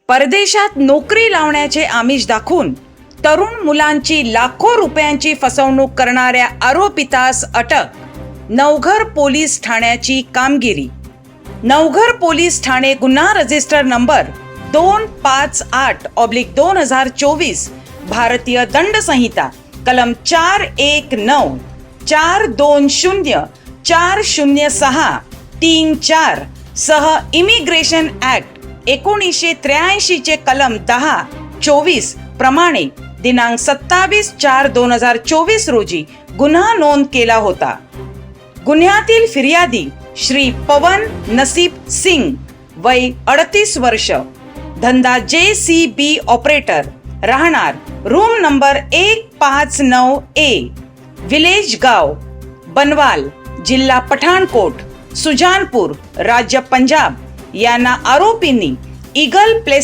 परदेशात नोकरी लावण्याचे आमिष दाखवून तरुण मुलांची लाखो रुपयांची फसवणूक करणाऱ्या आरोपितास अटक. नवघर पोलीस ठाण्याची कामगिरी. नवघर पोलीस ठाणे गुन्हा रजिस्टर नंबर 258/2024 भारतीय दंड संहिता कलम 419, 420, 406, 34 सह इमिग्रेशन ऍक्ट 1983 चे कलम 10-24 प्रमाणे दिनांक 27/4/2024 रोजी गुन्हा नोंद केला होता. गुन्ह्यातील फिर्यादी श्री पवन नसीब सिंग, वय 38 वर्ष, धंदा JCB ऑपरेटर, राहणार रूम नंबर 159A, विलेज गाव बनवाल, जिल्हा पठाणकोट, सुजानपूर, राज्य पंजाब यांना आरोपींनी ईगल प्लेस